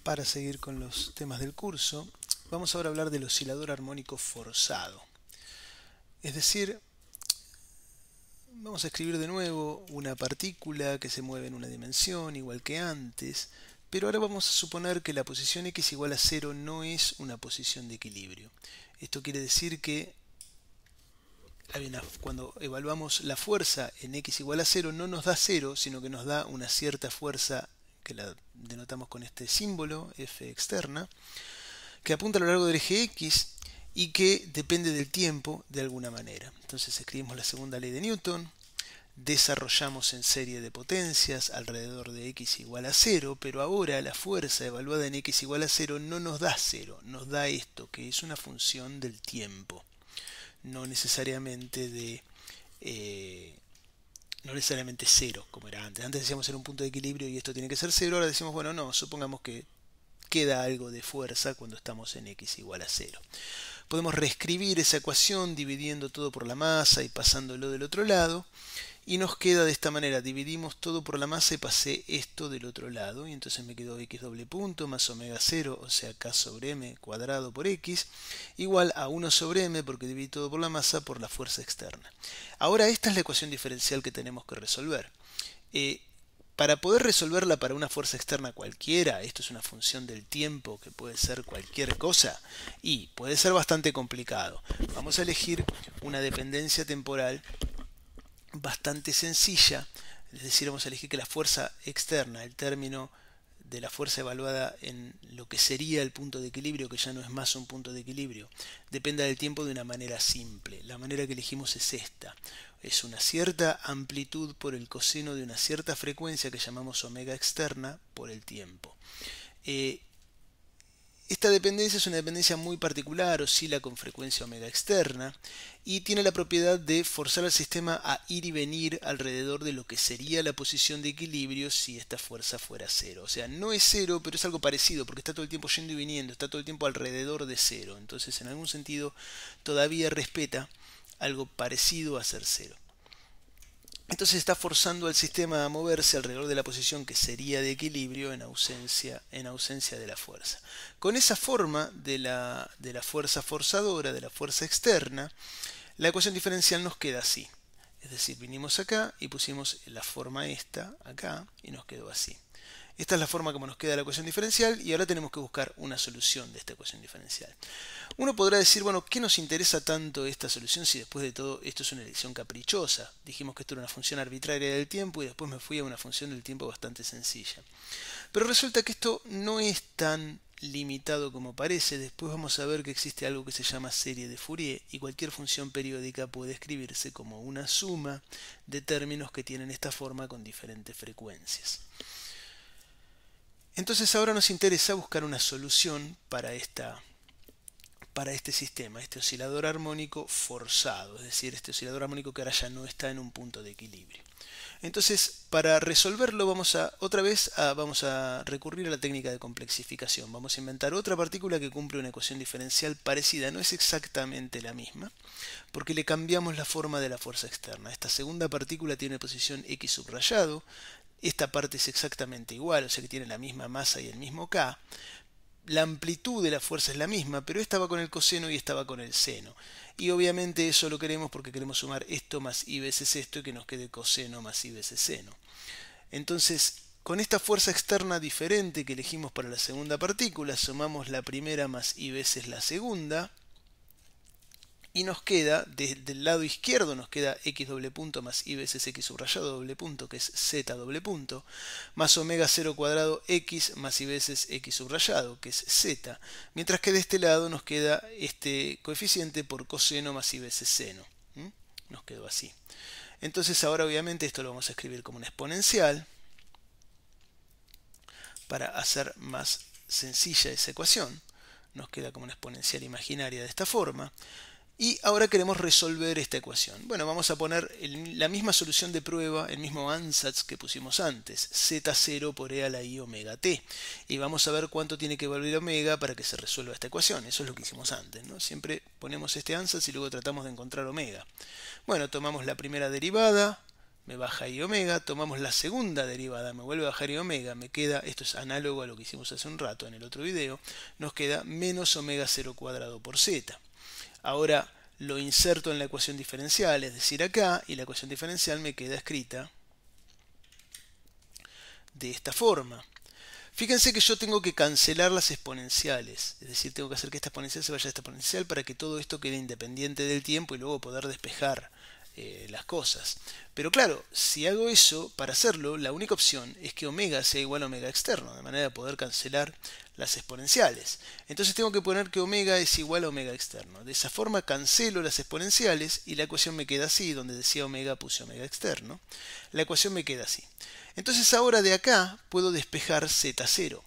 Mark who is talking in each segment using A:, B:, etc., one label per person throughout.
A: Para seguir con los temas del curso, vamos ahora a hablar del oscilador armónico forzado. Es decir, vamos a escribir de nuevo una partícula que se mueve en una dimensión igual que antes, pero ahora vamos a suponer que la posición x igual a 0 no es una posición de equilibrio. Esto quiere decir que cuando evaluamos la fuerza en x igual a 0 no nos da 0, sino que nos da una cierta fuerza que la denotamos con este símbolo, F externa, que apunta a lo largo del eje X y que depende del tiempo de alguna manera. Entonces escribimos la segunda ley de Newton, desarrollamos en serie de potencias alrededor de x igual a 0, pero ahora la fuerza evaluada en x igual a 0 no nos da 0, nos da esto, que es una función del tiempo, no necesariamente no necesariamente 0, como era antes. Antes decíamos era un punto de equilibrio y esto tiene que ser 0, ahora decimos, bueno, no, supongamos que queda algo de fuerza cuando estamos en x igual a 0. Podemos reescribir esa ecuación dividiendo todo por la masa y pasándolo del otro lado, y nos queda de esta manera: dividimos todo por la masa y pasé esto del otro lado, y entonces me quedó x doble punto más omega 0, o sea k sobre m cuadrado por x, igual a 1 sobre m, porque dividí todo por la masa, por la fuerza externa. Ahora esta es la ecuación diferencial que tenemos que resolver. Para poder resolverla para una fuerza externa cualquiera, esto es una función del tiempo que puede ser cualquier cosa y puede ser bastante complicado. Vamos a elegir una dependencia temporal bastante sencilla, es decir, vamos a elegir que la fuerza externa, el término de la fuerza evaluada en lo que sería el punto de equilibrio, que ya no es más un punto de equilibrio, dependa del tiempo de una manera simple. La manera que elegimos es esta: es una cierta amplitud por el coseno de una cierta frecuencia que llamamos omega externa por el tiempo. Esta dependencia es una dependencia muy particular, oscila con frecuencia omega externa y tiene la propiedad de forzar al sistema a ir y venir alrededor de lo que sería la posición de equilibrio si esta fuerza fuera 0. O sea, no es 0, pero es algo parecido porque está todo el tiempo yendo y viniendo, está todo el tiempo alrededor de 0. Entonces, en algún sentido, todavía respeta algo parecido a ser 0. Entonces está forzando al sistema a moverse alrededor de la posición que sería de equilibrio en ausencia de la fuerza. Con esa forma de la fuerza forzadora, de la fuerza externa, la ecuación diferencial nos queda así. Es decir, vinimos acá y pusimos la forma esta acá y nos quedó así. Esta es la forma como nos queda la ecuación diferencial y ahora tenemos que buscar una solución de esta ecuación diferencial. Uno podrá decir, bueno, ¿qué nos interesa tanto esta solución si después de todo esto es una elección caprichosa? Dijimos que esto era una función arbitraria del tiempo y después me fui a una función del tiempo bastante sencilla. Pero resulta que esto no es tan limitado como parece. Después vamos a ver que existe algo que se llama serie de Fourier y cualquier función periódica puede escribirse como una suma de términos que tienen esta forma con diferentes frecuencias. Entonces ahora nos interesa buscar una solución para este sistema, este oscilador armónico forzado, es decir, este oscilador armónico que ahora ya no está en un punto de equilibrio. Entonces, para resolverlo vamos a recurrir a la técnica de complexificación. Vamos a inventar otra partícula que cumple una ecuación diferencial parecida. No es exactamente la misma, porque le cambiamos la forma de la fuerza externa. Esta segunda partícula tiene posición x subrayado. Esta parte es exactamente igual, o sea que tiene la misma masa y el mismo k. La amplitud de la fuerza es la misma, pero esta va con el coseno y esta va con el seno. Y obviamente eso lo queremos porque queremos sumar esto más i veces esto y que nos quede coseno más i veces seno. Entonces, con esta fuerza externa diferente que elegimos para la segunda partícula, sumamos la primera más i veces la segunda. Y nos queda, desde el lado izquierdo nos queda x doble punto más i veces x subrayado doble punto, que es z doble punto, más omega 0 cuadrado x más i veces x subrayado, que es z, mientras que de este lado nos queda este coeficiente por coseno más i veces seno. Nos quedó así. Entonces ahora obviamente esto lo vamos a escribir como una exponencial para hacer más sencilla esa ecuación. Nos queda como una exponencial imaginaria de esta forma. Y ahora queremos resolver esta ecuación. Bueno, vamos a poner la misma solución de prueba, el mismo ansatz que pusimos antes, z0 por e a la i omega t. Y vamos a ver cuánto tiene que valer omega para que se resuelva esta ecuación. Eso es lo que hicimos antes, ¿no? Siempre ponemos este ansatz y luego tratamos de encontrar omega. Bueno, tomamos la primera derivada, me baja i omega, tomamos la segunda derivada, me vuelve a bajar i omega, me queda, esto es análogo a lo que hicimos hace un rato en el otro video, nos queda menos omega 0 cuadrado por z. Ahora lo inserto en la ecuación diferencial, es decir acá, y la ecuación diferencial me queda escrita de esta forma. Fíjense que yo tengo que cancelar las exponenciales, es decir, tengo que hacer que esta exponencial se vaya a esta exponencial para que todo esto quede independiente del tiempo y luego poder despejar las cosas. Pero claro, si hago eso, para hacerlo, la única opción es que omega sea igual a omega externo, de manera de poder cancelar las exponenciales. Entonces tengo que poner que omega es igual a omega externo. De esa forma cancelo las exponenciales y la ecuación me queda así, donde decía omega puse omega externo. La ecuación me queda así. Entonces ahora de acá puedo despejar z0.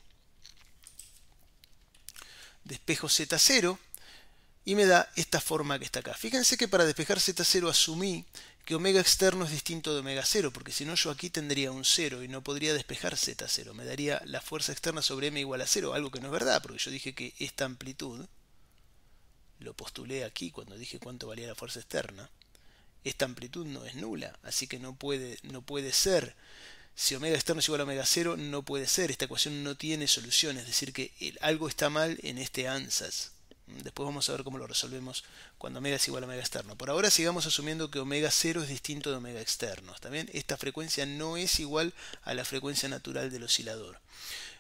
A: Despejo z0 y me da esta forma que está acá. Fíjense que para despejar z0 asumí que omega externo es distinto de omega 0, porque si no yo aquí tendría un 0 y no podría despejar z0. Me daría la fuerza externa sobre m igual a 0, algo que no es verdad, porque yo dije que esta amplitud, lo postulé aquí cuando dije cuánto valía la fuerza externa, esta amplitud no es nula, así que no puede ser. Si omega externo es igual a omega 0, no puede ser. Esta ecuación no tiene solución, es decir que algo está mal en este ansatz. Después vamos a ver cómo lo resolvemos cuando omega es igual a omega externo. Por ahora sigamos asumiendo que omega 0 es distinto de omega externo. ¿Está bien? Esta frecuencia no es igual a la frecuencia natural del oscilador.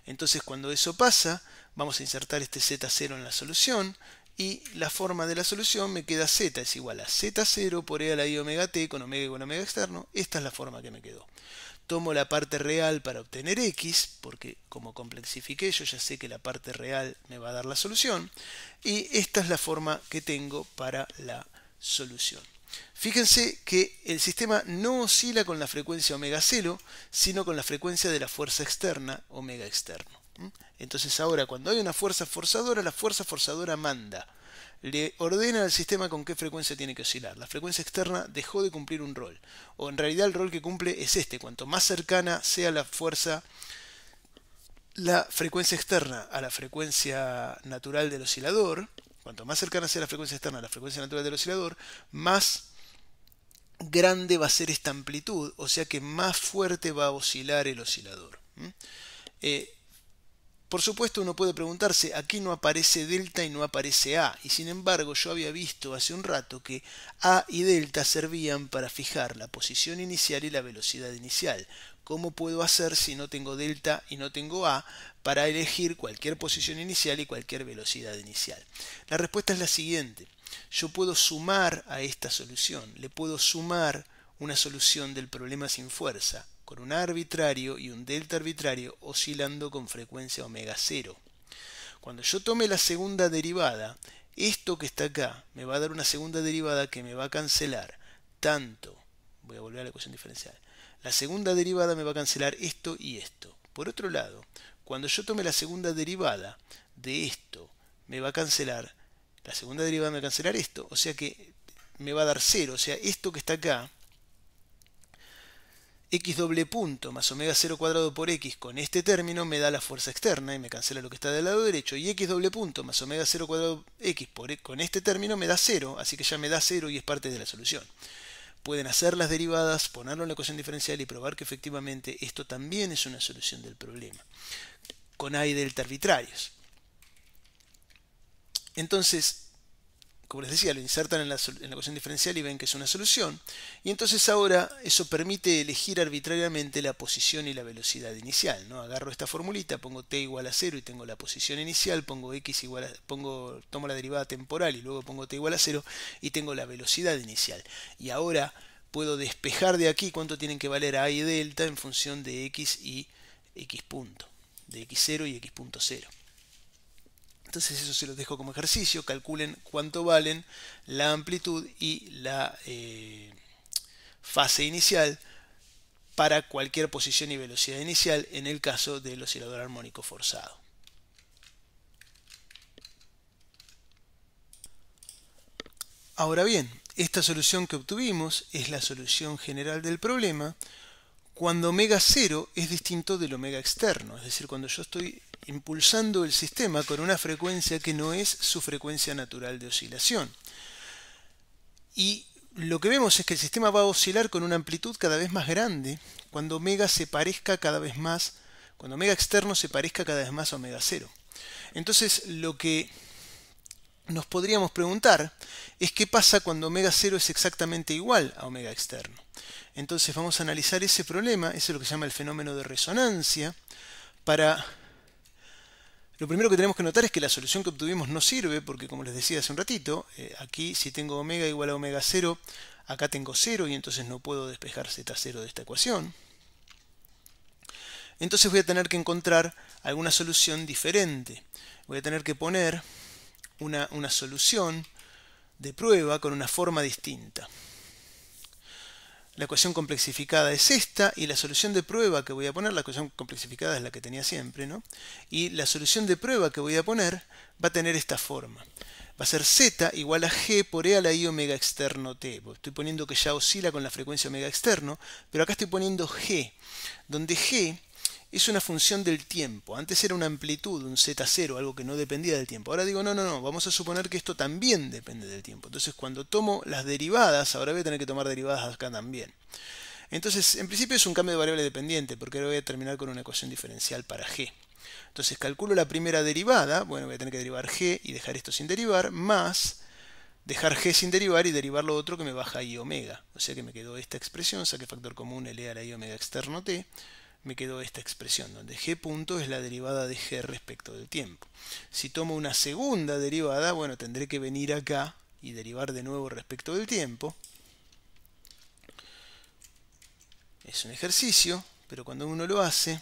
A: Entonces cuando eso pasa, vamos a insertar este z0 en la solución. Y la forma de la solución me queda z es igual a z0 por e a la i omega t con omega igual a omega externo. Esta es la forma que me quedó. Tomo la parte real para obtener x, porque como complexifiqué yo ya sé que la parte real me va a dar la solución, y esta es la forma que tengo para la solución. Fíjense que el sistema no oscila con la frecuencia omega 0, sino con la frecuencia de la fuerza externa omega externo. Entonces ahora cuando hay una fuerza forzadora, la fuerza forzadora manda. Le ordena al sistema con qué frecuencia tiene que oscilar. La frecuencia externa dejó de cumplir un rol. O en realidad el rol que cumple es este. Cuanto más cercana sea la frecuencia externa a la frecuencia natural del oscilador, cuanto más cercana sea la frecuencia externa a la frecuencia natural del oscilador, más grande va a ser esta amplitud. O sea que más fuerte va a oscilar el oscilador. Por supuesto uno puede preguntarse, aquí no aparece delta y no aparece A, y sin embargo yo había visto hace un rato que A y delta servían para fijar la posición inicial y la velocidad inicial. ¿Cómo puedo hacer si no tengo delta y no tengo A para elegir cualquier posición inicial y cualquier velocidad inicial? La respuesta es la siguiente. Yo puedo sumar a esta solución, le puedo sumar una solución del problema sin fuerza, con un A arbitrario y un delta arbitrario oscilando con frecuencia omega 0. Cuando yo tome la segunda derivada, esto que está acá me va a dar una segunda derivada que me va a cancelar tanto, voy a volver a la ecuación diferencial, la segunda derivada me va a cancelar esto y esto. Por otro lado, cuando yo tome la segunda derivada de esto, me va a cancelar, la segunda derivada me va a cancelar esto, o sea que me va a dar 0, o sea, esto que está acá, x doble punto más omega 0 cuadrado por x con este término me da la fuerza externa y me cancela lo que está del lado derecho, y x doble punto más omega 0 cuadrado x con este término me da 0, así que ya me da 0 y es parte de la solución. Pueden hacer las derivadas, ponerlo en la ecuación diferencial y probar que efectivamente esto también es una solución del problema, con A y delta arbitrarios. Entonces, como les decía, lo insertan en la ecuación diferencial y ven que es una solución. Y entonces ahora eso permite elegir arbitrariamente la posición y la velocidad inicial, ¿no? Agarro esta formulita, pongo t igual a 0 y tengo la posición inicial, pongo x igual a, tomo la derivada temporal y luego pongo t igual a 0 y tengo la velocidad inicial. Y ahora puedo despejar de aquí cuánto tienen que valer a y delta en función de x y x punto, de x0 y x punto 0. Entonces eso se los dejo como ejercicio, calculen cuánto valen la amplitud y la fase inicial para cualquier posición y velocidad inicial en el caso del oscilador armónico forzado. Ahora bien, esta solución que obtuvimos es la solución general del problema cuando omega 0 es distinto del omega externo, es decir, cuando yo estoy impulsando el sistema con una frecuencia que no es su frecuencia natural de oscilación. Y lo que vemos es que el sistema va a oscilar con una amplitud cada vez más grande cuando omega se parezca cada vez más, cuando omega externo se parezca cada vez más a omega 0. Entonces, lo que nos podríamos preguntar es qué pasa cuando omega 0 es exactamente igual a omega externo. Entonces vamos a analizar ese problema, eso es lo que se llama el fenómeno de resonancia. Lo primero que tenemos que notar es que la solución que obtuvimos no sirve, porque como les decía hace un ratito, aquí si tengo omega igual a omega 0, acá tengo 0 y entonces no puedo despejar z0 de esta ecuación. Entonces voy a tener que encontrar alguna solución diferente. Voy a tener que poner una solución de prueba con una forma distinta. La ecuación complexificada es esta, y la solución de prueba que voy a poner, la ecuación complexificada es la que tenía siempre, ¿no? Y la solución de prueba que voy a poner va a tener esta forma. Va a ser z igual a g por e a la i omega externo t. Estoy poniendo que ya oscila con la frecuencia omega externo, pero acá estoy poniendo g, donde g es una función del tiempo. Antes era una amplitud, un z0, algo que no dependía del tiempo. Ahora digo, no, vamos a suponer que esto también depende del tiempo. Entonces cuando tomo las derivadas, ahora voy a tener que tomar derivadas acá también. Entonces, en principio es un cambio de variable dependiente, porque ahora voy a terminar con una ecuación diferencial para g. Entonces calculo la primera derivada, bueno, voy a tener que derivar g y dejar esto sin derivar, más dejar g sin derivar y derivar lo otro que me baja i omega. O sea que me quedó esta expresión, saqué factor común L a la i omega externo t, me quedó esta expresión, donde g punto es la derivada de g respecto del tiempo. Si tomo una segunda derivada, bueno, tendré que venir acá y derivar de nuevo respecto del tiempo. Es un ejercicio, pero cuando uno lo hace,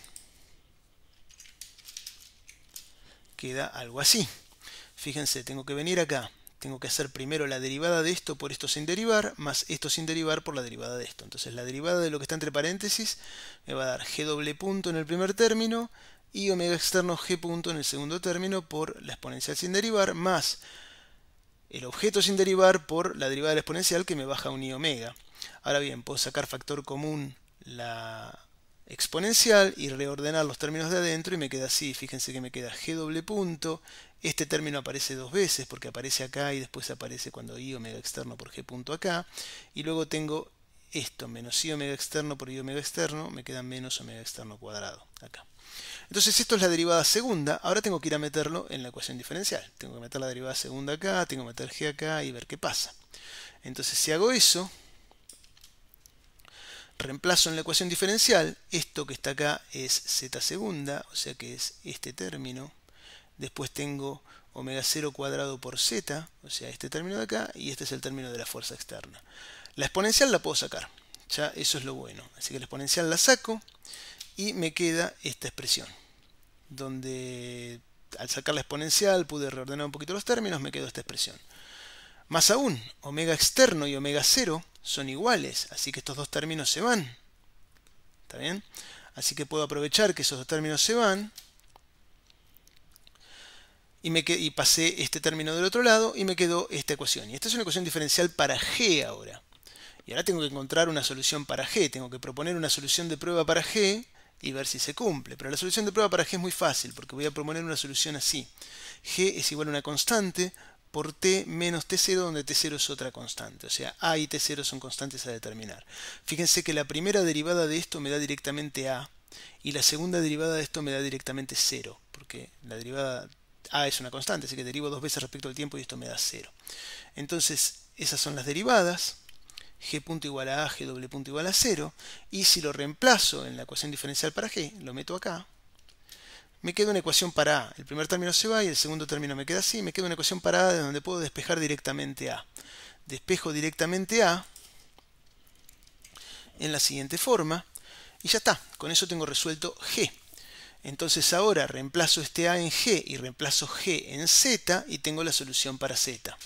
A: queda algo así. Fíjense, tengo que venir acá. Tengo que hacer primero la derivada de esto por esto sin derivar, más esto sin derivar por la derivada de esto. Entonces la derivada de lo que está entre paréntesis me va a dar g doble punto en el primer término y omega externo g punto en el segundo término por la exponencial sin derivar, más el objeto sin derivar por la derivada de la exponencial que me baja un i omega. Ahora bien, puedo sacar factor común la exponencial y reordenar los términos de adentro y me queda así. Fíjense que me queda g doble punto. Este término aparece dos veces porque aparece acá y después aparece cuando i omega externo por g punto acá. Y luego tengo esto, menos i omega externo por i omega externo, me queda menos omega externo cuadrado acá. Entonces esto es la derivada segunda. Ahora tengo que ir a meterlo en la ecuación diferencial. Tengo que meter la derivada segunda acá, tengo que meter g acá y ver qué pasa. Entonces si hago eso, reemplazo en la ecuación diferencial, esto que está acá es z segunda, o sea que es este término. Después tengo omega 0 cuadrado por z, o sea este término de acá, y este es el término de la fuerza externa. La exponencial la puedo sacar, ya eso es lo bueno. Así que la exponencial la saco y me queda esta expresión, donde al sacar la exponencial pude reordenar un poquito los términos, me quedó esta expresión. Más aún, omega externo y omega 0 son iguales, así que estos dos términos se van. ¿Está bien? Así que puedo aprovechar que esos dos términos se van y pasé este término del otro lado y me quedó esta ecuación. Y esta es una ecuación diferencial para g ahora. Y ahora tengo que encontrar una solución para g. Tengo que proponer una solución de prueba para g y ver si se cumple. Pero la solución de prueba para g es muy fácil porque voy a proponer una solución así. G es igual a una constante por t menos t0, donde t0 es otra constante. O sea, a y t0 son constantes a determinar. Fíjense que la primera derivada de esto me da directamente a y la segunda derivada de esto me da directamente 0, porque la derivada a es una constante, así que derivo dos veces respecto al tiempo y esto me da 0. Entonces, esas son las derivadas. G punto igual a G doble punto igual a 0. Y si lo reemplazo en la ecuación diferencial para G, lo meto acá, me queda una ecuación para A. El primer término se va y el segundo término me queda así. Me queda una ecuación para A de donde puedo despejar directamente A. Despejo directamente A en la siguiente forma. Y ya está. Con eso tengo resuelto G. Entonces ahora reemplazo este A en G y reemplazo G en Z y tengo la solución para Z.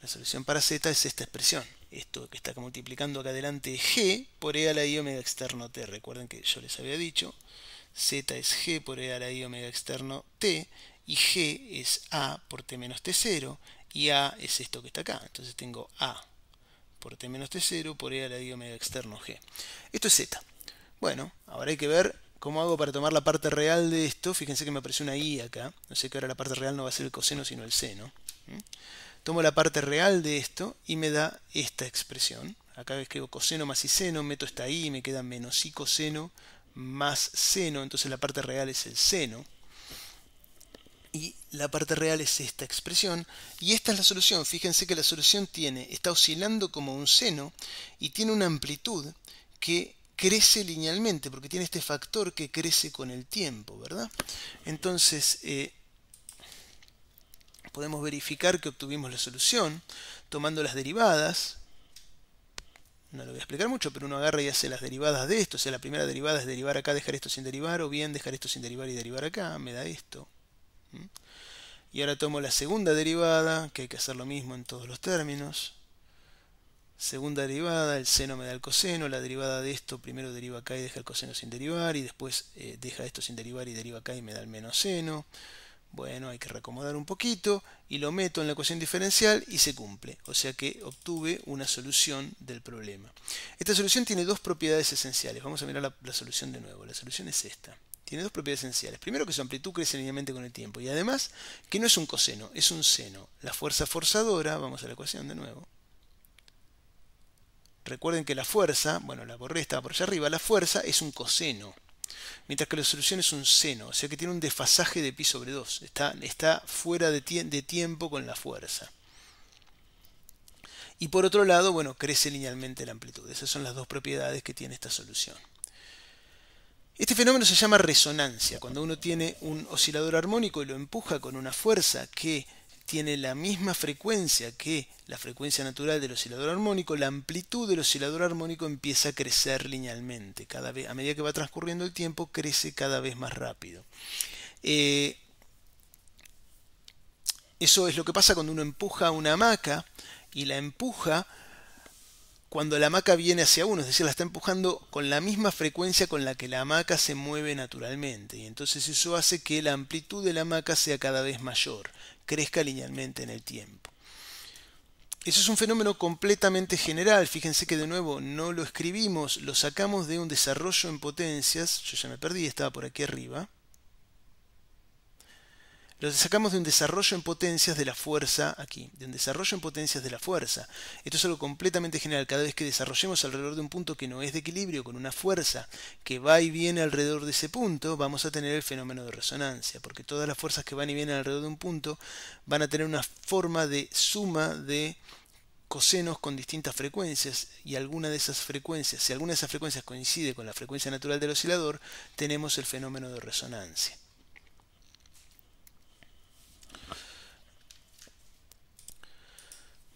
A: La solución para Z es esta expresión. Esto que está multiplicando acá adelante G por E a la I omega externo T. Recuerden que yo les había dicho, Z es G por E a la I omega externo T y G es A por T menos T0 y A es esto que está acá. Entonces tengo A por T menos T0 por E a la I omega externo G. Esto es Z. Bueno, ahora hay que ver cómo hago para tomar la parte real de esto. Fíjense que me apareció una I acá. No sé que ahora la parte real no va a ser el coseno sino el seno. Tomo la parte real de esto y me da esta expresión. Acá escribo coseno más y seno, meto esta i y me queda menos i coseno más seno, entonces la parte real es el seno. Y la parte real es esta expresión, y esta es la solución. Fíjense que la solución está oscilando como un seno y tiene una amplitud que crece linealmente, porque tiene este factor que crece con el tiempo, ¿verdad? Entonces, podemos verificar que obtuvimos la solución tomando las derivadas. No lo voy a explicar mucho, pero uno agarra y hace las derivadas de esto. O sea, la primera derivada es derivar acá, dejar esto sin derivar, o bien dejar esto sin derivar y derivar acá, me da esto. Y ahora tomo la segunda derivada, que hay que hacer lo mismo en todos los términos. Segunda derivada, el seno me da el coseno, la derivada de esto primero deriva acá y deja el coseno sin derivar, y después deja esto sin derivar y deriva acá y me da el menos seno. Bueno, hay que reacomodar un poquito y lo meto en la ecuación diferencial y se cumple. O sea que obtuve una solución del problema. Esta solución tiene dos propiedades esenciales. Vamos a mirar la solución de nuevo. La solución es esta. Tiene dos propiedades esenciales. Primero, que su amplitud crece linealmente con el tiempo. Y además, que no es un coseno, es un seno. La fuerza forzadora, vamos a la ecuación de nuevo. Recuerden que la fuerza, bueno, la borré, estaba por allá arriba, la fuerza es un coseno. Mientras que la solución es un seno, o sea que tiene un desfasaje de pi sobre 2. Está fuera de tiempo con la fuerza. Y por otro lado, bueno, crece linealmente la amplitud. Esas son las dos propiedades que tiene esta solución. Este fenómeno se llama resonancia. Cuando uno tiene un oscilador armónico y lo empuja con una fuerza que tiene la misma frecuencia que la frecuencia natural del oscilador armónico, la amplitud del oscilador armónico empieza a crecer linealmente. A medida que va transcurriendo el tiempo, crece cada vez más rápido. Eso es lo que pasa cuando uno empuja una hamaca y la empuja cuando la hamaca viene hacia uno, es decir, la está empujando con la misma frecuencia con la que la hamaca se mueve naturalmente. Y entonces eso hace que la amplitud de la hamaca sea cada vez mayor, crezca linealmente en el tiempo. Eso es un fenómeno completamente general. Fíjense que de nuevo no lo escribimos, lo sacamos de un desarrollo en potencias. Yo ya me perdí, estaba por aquí arriba. Lo sacamos de un desarrollo en potencias de la fuerza aquí, de un desarrollo en potencias de la fuerza. Esto es algo completamente general. Cada vez que desarrollemos alrededor de un punto que no es de equilibrio, con una fuerza que va y viene alrededor de ese punto, vamos a tener el fenómeno de resonancia, porque todas las fuerzas que van y vienen alrededor de un punto van a tener una forma de suma de cosenos con distintas frecuencias, y alguna de esas frecuencias, si alguna de esas frecuencias coincide con la frecuencia natural del oscilador, tenemos el fenómeno de resonancia.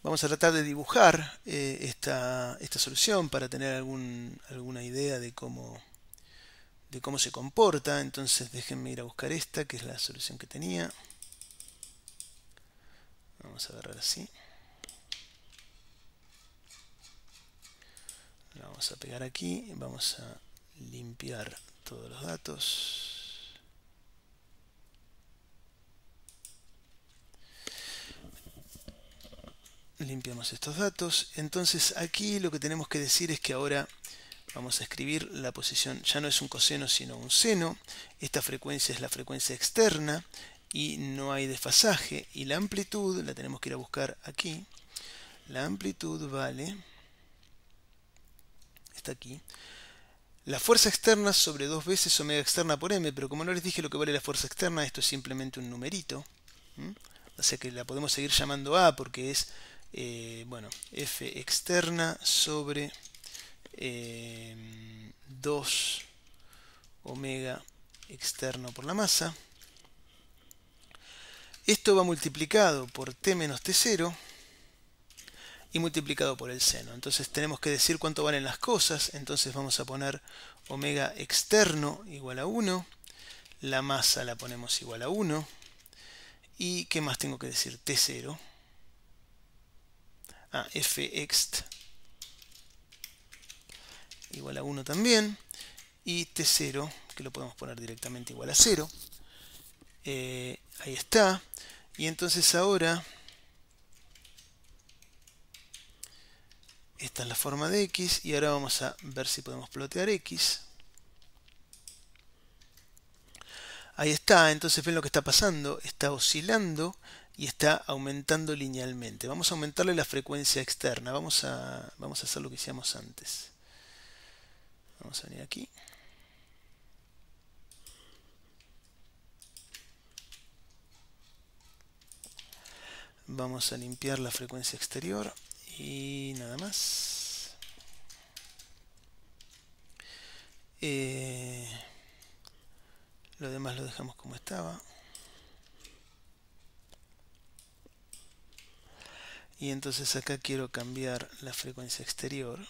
A: Vamos a tratar de dibujar esta solución para tener alguna idea de cómo se comporta. Entonces déjenme ir a buscar esta, que es la solución que tenía. Vamos a agarrar así. La vamos a pegar aquí. Vamos a limpiar todos los datos. Limpiamos estos datos. Entonces aquí lo que tenemos que decir es que ahora vamos a escribir la posición, ya no es un coseno sino un seno. Esta frecuencia es la frecuencia externa y no hay desfasaje, y la amplitud la tenemos que ir a buscar aquí. La amplitud vale, está aquí, la fuerza externa sobre 2 veces omega externa por m, pero como no les dije lo que vale la fuerza externa, esto es simplemente un numerito. O sea que la podemos seguir llamando A, porque es bueno, F externa sobre 2 omega externo por la masa. Esto va multiplicado por T menos T0 y multiplicado por el seno. Entonces tenemos que decir cuánto valen las cosas. Entonces vamos a poner omega externo igual a 1. La masa la ponemos igual a 1. ¿Y qué más tengo que decir? T0. F ext igual a 1 también. Y T0, que lo podemos poner directamente igual a 0. Ahí está. Y entonces ahora, esta es la forma de X, y ahora vamos a ver si podemos plotear X. Ahí está, entonces ven lo que está pasando, está oscilando y está aumentando linealmente. Vamos a aumentarle la frecuencia externa. Vamos a hacer lo que hicimos antes. Vamos a venir aquí. Vamos a limpiar la frecuencia exterior y nada más. Lo demás lo dejamos como estaba. Y entonces acá quiero cambiar la frecuencia exterior.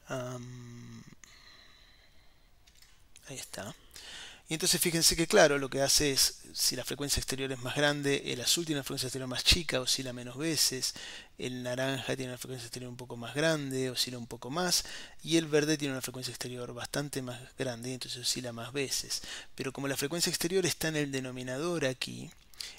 A: Ahí está. Y entonces fíjense que claro, lo que hace es, si la frecuencia exterior es más grande, el azul tiene una frecuencia exterior más chica, oscila menos veces, el naranja tiene una frecuencia exterior un poco más grande, oscila un poco más, y el verde tiene una frecuencia exterior bastante más grande, entonces oscila más veces. Pero como la frecuencia exterior está en el denominador aquí,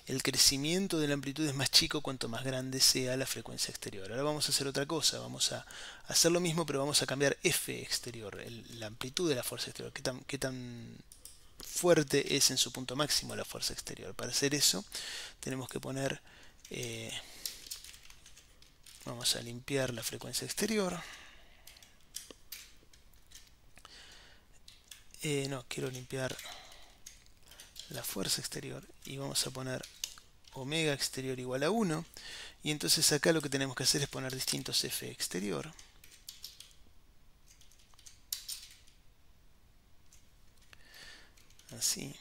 A: el crecimiento de la amplitud es más chico cuanto más grande sea la frecuencia exterior. Ahora vamos a hacer otra cosa, vamos a hacer lo mismo, pero vamos a cambiar F exterior, la amplitud de la fuerza exterior, qué tan fuerte es en su punto máximo la fuerza exterior. Para hacer eso tenemos que poner, vamos a limpiar la frecuencia exterior. No, quiero limpiar la fuerza exterior y vamos a poner omega exterior igual a 1, y entonces acá lo que tenemos que hacer es poner distintos F exterior. Así.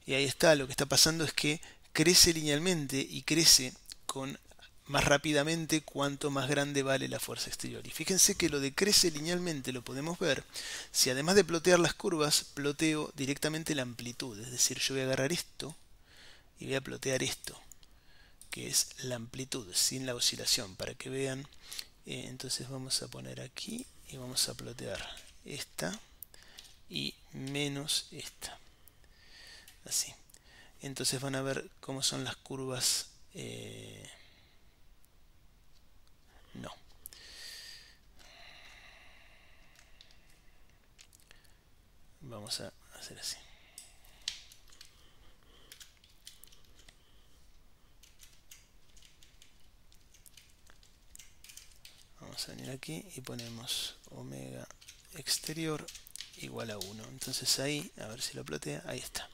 A: Y ahí está, lo que está pasando es que crece linealmente y crece más rápidamente cuanto más grande vale la fuerza exterior. Y fíjense que lo de crece linealmente lo podemos ver si además de plotear las curvas, ploteo directamente la amplitud. Es decir, yo voy a agarrar esto y voy a plotear esto, que es la amplitud, sin la oscilación, para que vean. Entonces vamos a poner aquí y vamos a plotear esta y menos esta. Así. Entonces van a ver cómo son las curvas. No. Vamos a hacer así. Vamos a venir aquí y ponemos omega exterior igual a 1. Entonces ahí, a ver si lo plotea, ahí está.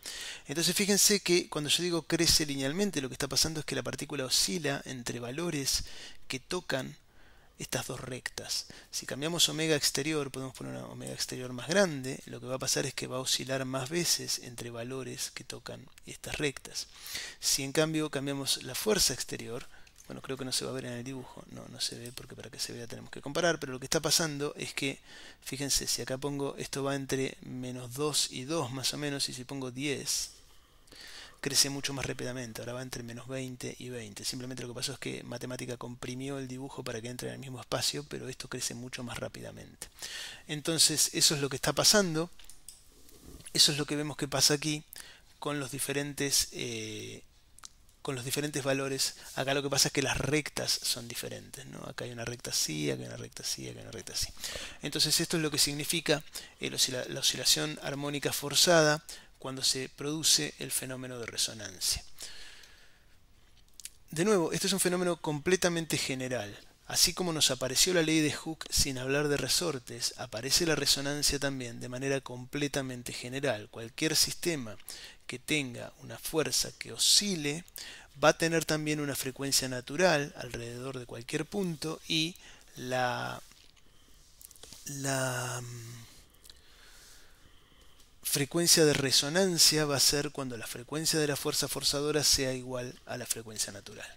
A: Entonces fíjense que cuando yo digo crece linealmente, lo que está pasando es que la partícula oscila entre valores que tocan estas dos rectas. Si cambiamos omega exterior, podemos poner una omega exterior más grande, lo que va a pasar es que va a oscilar más veces entre valores que tocan estas rectas. Si en cambio cambiamos la fuerza exterior, bueno, creo que no se va a ver en el dibujo, no se ve porque para que se vea tenemos que comparar, pero lo que está pasando es que, fíjense, si acá pongo, esto va entre menos 2 y 2 más o menos, y si pongo 10, crece mucho más rápidamente, ahora va entre menos 20 y 20. Simplemente lo que pasó es que matemática comprimió el dibujo para que entre en el mismo espacio, pero esto crece mucho más rápidamente. Entonces, eso es lo que está pasando, eso es lo que vemos que pasa aquí con los diferentes valores. Acá lo que pasa es que las rectas son diferentes, ¿no? Acá hay una recta así, acá hay una recta así, acá hay una recta así. Entonces esto es lo que significa la oscilación armónica forzada cuando se produce el fenómeno de resonancia. De nuevo, este es un fenómeno completamente general. Así como nos apareció la ley de Hooke sin hablar de resortes, aparece la resonancia también de manera completamente general. Cualquier sistema que tenga una fuerza que oscile va a tener también una frecuencia natural alrededor de cualquier punto, y la frecuencia de resonancia va a ser cuando la frecuencia de la fuerza forzadora sea igual a la frecuencia natural.